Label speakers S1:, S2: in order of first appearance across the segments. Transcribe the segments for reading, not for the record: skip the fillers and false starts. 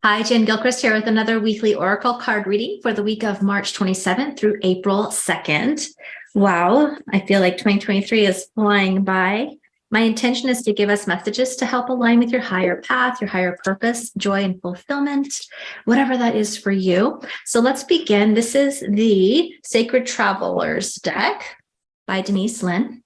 S1: Hi, Jen Gilchrist here with another weekly Oracle card reading for the week of March 27th through April 2nd. Wow, I feel like 2023 is flying by. My intention is to give us messages to help align with your higher path, your higher purpose, joy, and fulfillment, whatever that is for you. So let's begin. This is the Sacred Travelers deck by Denise Lynn.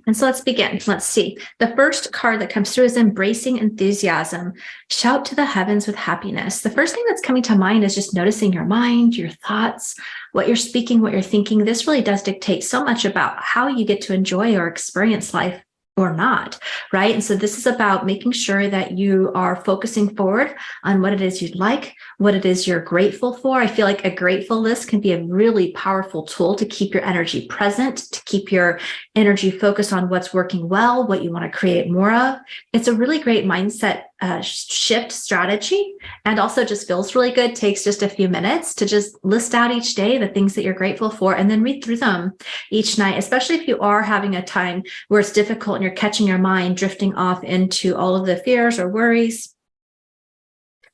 S1: And so let's begin. Let's see. The first card that comes through is Embracing Enthusiasm. Shout to the heavens with happiness. The first thing that's coming to mind is just noticing your mind, your thoughts, what you're speaking, what you're thinking. This really does dictate so much about how you get to enjoy or experience life or not, right? And so this is about making sure that you are focusing forward on what it is you'd like, what it is you're grateful for. I feel like a grateful list can be a really powerful tool to keep your energy present, to keep your energy focused on what's working well, what you want to create more of. It's a really great mindset shift strategy, and also just feels really good. Takes just a few minutes to just list out each day the things that you're grateful for and then read through them each night, especially if you are having a time where it's difficult and you're catching your mind drifting off into all of the fears or worries.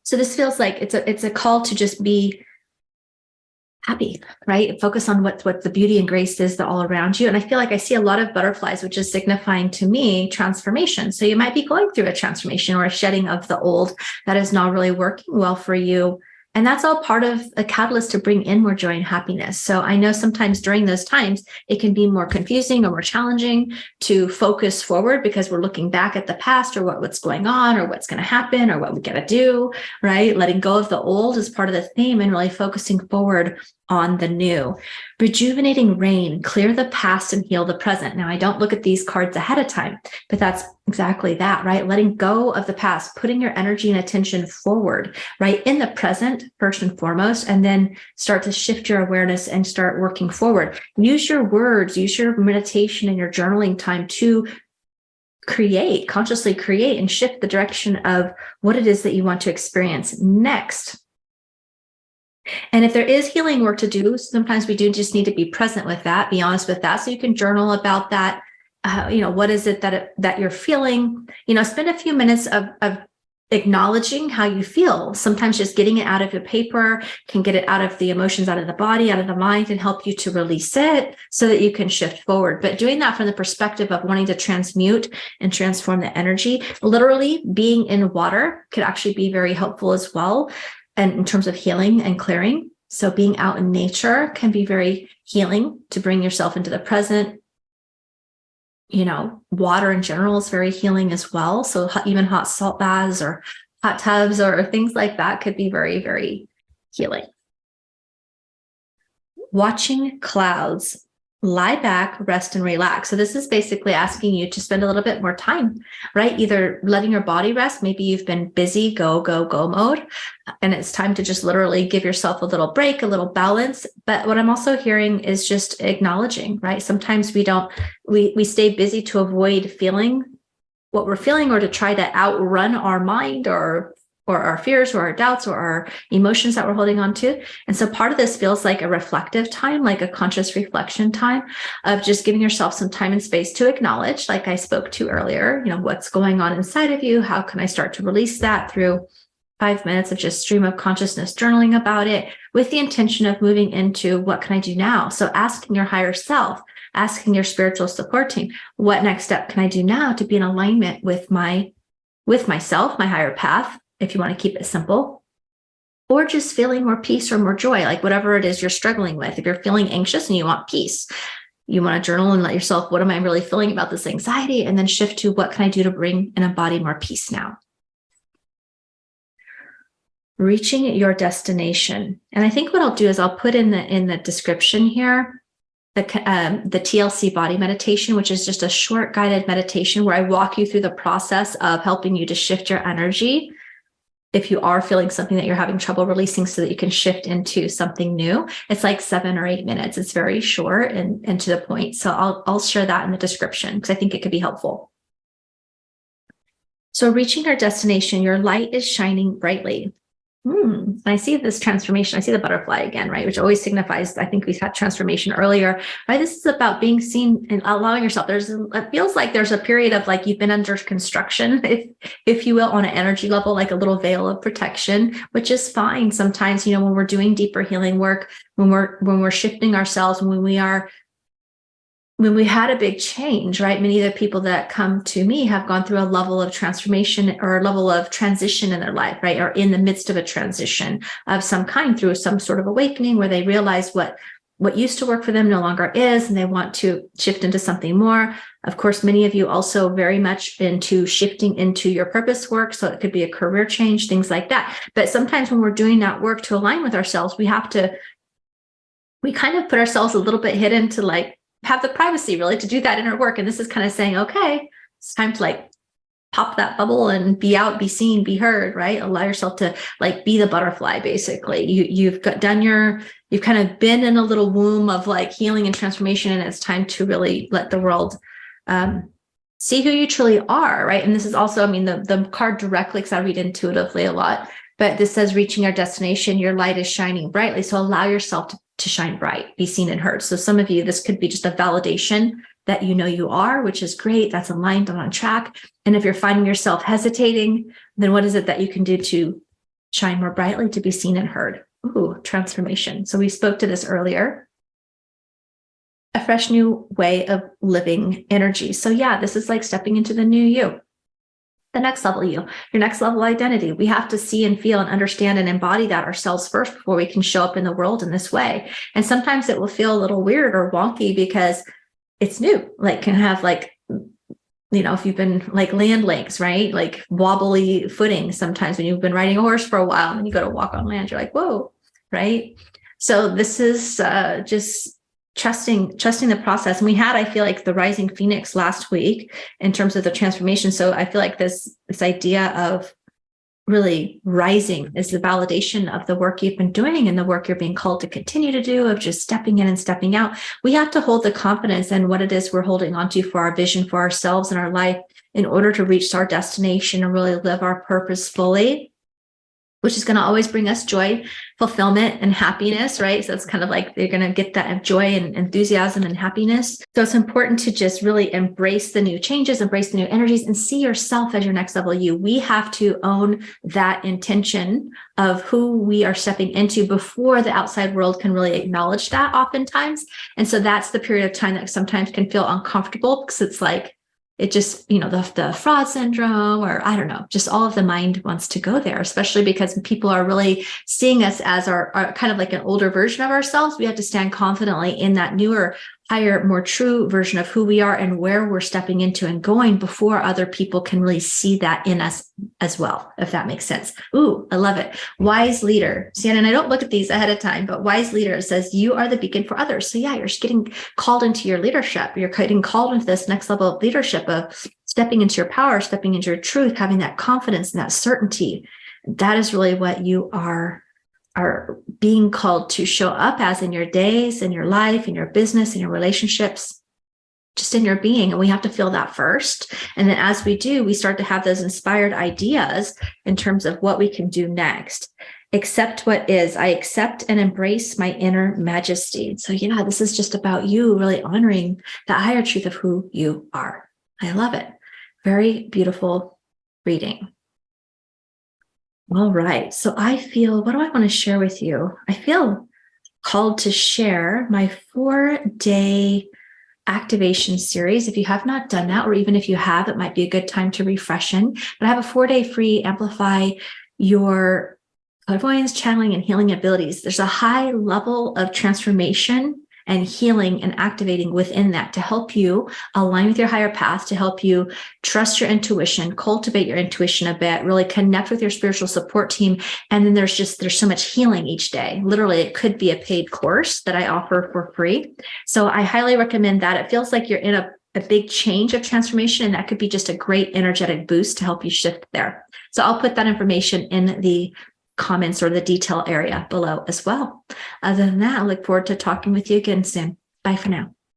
S1: So this feels like it's a call to just be happy, right? Focus on what the beauty and grace is that all around you. And I feel like I see a lot of butterflies, which is signifying to me transformation. So you might be going through a transformation or a shedding of the old that is not really working well for you. And that's all part of a catalyst to bring in more joy and happiness. So I know sometimes during those times, it can be more confusing or more challenging to focus forward because we're looking back at the past or what's going on or what's going to happen or what we got to do, right? Letting go of the old is part of the theme and really focusing forward on the new. Rejuvenating rain, clear the past and heal the present. Now, I don't look at these cards ahead of time, but that's exactly that, right? Letting go of the past, putting your energy and attention forward, right? In the present, first and foremost, and then start to shift your awareness and start working forward. Use your words, use your meditation and your journaling time to consciously create and shift the direction of what it is that you want to experience next. And if there is healing work to do, sometimes we do just need to be present with that, be honest with that. So you can journal about that. What is it that you're feeling? Spend a few minutes of acknowledging how you feel. Sometimes just getting it out of your paper can get it out of the emotions, out of the body, out of the mind, and help you to release it so that you can shift forward. But doing that from the perspective of wanting to transmute and transform the energy, literally being in water could actually be very helpful as well. And in terms of healing and clearing. So being out in nature can be very healing to bring yourself into the present. Water in general is very healing as well. So even hot salt baths or hot tubs or things like that could be very, very healing. Watching clouds. Lie back, rest, and relax. So this is basically asking you to spend a little bit more time, right? Either letting your body rest. Maybe you've been busy, go mode, and it's time to just literally give yourself a little break, a little balance. But what I'm also hearing is just acknowledging, right? Sometimes we stay busy to avoid feeling what we're feeling or to try to outrun our mind or our fears or our doubts or our emotions that we're holding on to. And so part of this feels like a reflective time, like a conscious reflection time of just giving yourself some time and space to acknowledge, like I spoke to earlier, what's going on inside of you. How can I start to release that through 5 minutes of just stream of consciousness journaling about it with the intention of moving into what can I do now? So asking your higher self, asking your spiritual support team, what next step can I do now to be in alignment with myself, my higher path, if you want to keep it simple, or just feeling more peace or more joy, like whatever it is you're struggling with. If you're feeling anxious and you want peace, you want to journal and let yourself, what am I really feeling about this anxiety? And then shift to what can I do to bring and embody more peace now? Reaching your destination. And I think what I'll do is I'll put in the description here, the TLC Body Meditation, which is just a short guided meditation where I walk you through the process of helping you to shift your energy if you are feeling something that you're having trouble releasing so that you can shift into something new. It's like 7 or 8 minutes. It's very short and to the point. So I'll share that in the description because I think it could be helpful. So reaching our destination, your light is shining brightly. I see this transformation. I see the butterfly again, right? Which always signifies, I think we had transformation earlier, right? This is about being seen and allowing yourself. It feels like there's a period of like you've been under construction, if you will, on an energy level, like a little veil of protection, which is fine. Sometimes, when we're doing deeper healing work, when we're shifting ourselves, when we had a big change, right? Many of the people that come to me have gone through a level of transformation or a level of transition in their life, right? Or in the midst of a transition of some kind through some sort of awakening where they realize what used to work for them no longer is, and they want to shift into something more. Of course, many of you also very much into shifting into your purpose work. So it could be a career change, things like that. But sometimes when we're doing that work to align with ourselves, we kind of put ourselves a little bit hidden to like, have the privacy really to do that inner work. And this is kind of saying, okay, it's time to like pop that bubble and be out, be seen, be heard, right? Allow yourself to like be the butterfly, basically. You've kind of been in a little womb of like healing and transformation, and it's time to really let the world see who you truly are, right? And this is also, the card directly, because I read intuitively a lot, but this says reaching our destination, your light is shining brightly. So allow yourself to shine bright, be seen and heard. So some of you, this could be just a validation that you are, which is great. That's aligned and on track. And if you're finding yourself hesitating, then what is it that you can do to shine more brightly, to be seen and heard? Ooh, transformation. So we spoke to this earlier. A fresh new way of living energy. So yeah, this is like stepping into the new you. The next level you, your next level identity. We have to see and feel and understand and embody that ourselves first before we can show up in the world in this way. And sometimes it will feel a little weird or wonky because it's new, like can have like, if you've been like land lakes, right? Like wobbly footing sometimes when you've been riding a horse for a while and you go to walk on land, you're like, whoa, right? So this is just trusting the process. And we had, I feel like, the rising phoenix last week in terms of the transformation. So I feel like this idea of really rising is the validation of the work you've been doing and the work you're being called to continue to do, of just stepping in and stepping out. We have to hold the confidence in what it is we're holding on to for our vision, for ourselves and our life, in order to reach our destination and really live our purpose fully, which is going to always bring us joy, fulfillment, and happiness, right? So it's kind of like you're going to get that joy and enthusiasm and happiness. So it's important to just really embrace the new changes, embrace the new energies, and see yourself as your next level you. We have to own that intention of who we are stepping into before the outside world can really acknowledge that oftentimes. And so that's the period of time that sometimes can feel uncomfortable, because it's like, it just, the fraud syndrome, or I don't know, just all of the mind wants to go there, especially because people are really seeing us as our kind of like an older version of ourselves. We have to stand confidently in that newer, higher, more true version of who we are and where we're stepping into and going before other people can really see that in us as well, if that makes sense. Ooh, I love it. Wise leader. See, and I don't look at these ahead of time, but wise leader says you are the beacon for others. So yeah, you're getting called into your leadership. You're getting called into this next level of leadership, of stepping into your power, stepping into your truth, having that confidence and that certainty. That is really what you are being called to show up as in your days, in your life, in your business, in your relationships, just in your being. And we have to feel that first. And then as we do, we start to have those inspired ideas in terms of what we can do next. Accept what is. I accept and embrace my inner majesty. So yeah, this is just about you really honoring the higher truth of who you are. I love it. Very beautiful reading. All right. So I feel, what do I want to share with you? I feel called to share my 4-day activation series. If you have not done that, or even if you have, it might be a good time to refresh in. But I have a 4-day free Amplify Your Clairvoyance, Channeling, and Healing Abilities. There's a high level of transformation and healing and activating within that to help you align with your higher path, to help you trust your intuition, cultivate your intuition a bit, really connect with your spiritual support team. And then there's so much healing each day. Literally, it could be a paid course that I offer for free. So I highly recommend that. It feels like you're in a big change of transformation, and that could be just a great energetic boost to help you shift there. So I'll put that information in the comments or the detail area below as well. Other than that, I look forward to talking with you again soon. Bye for now.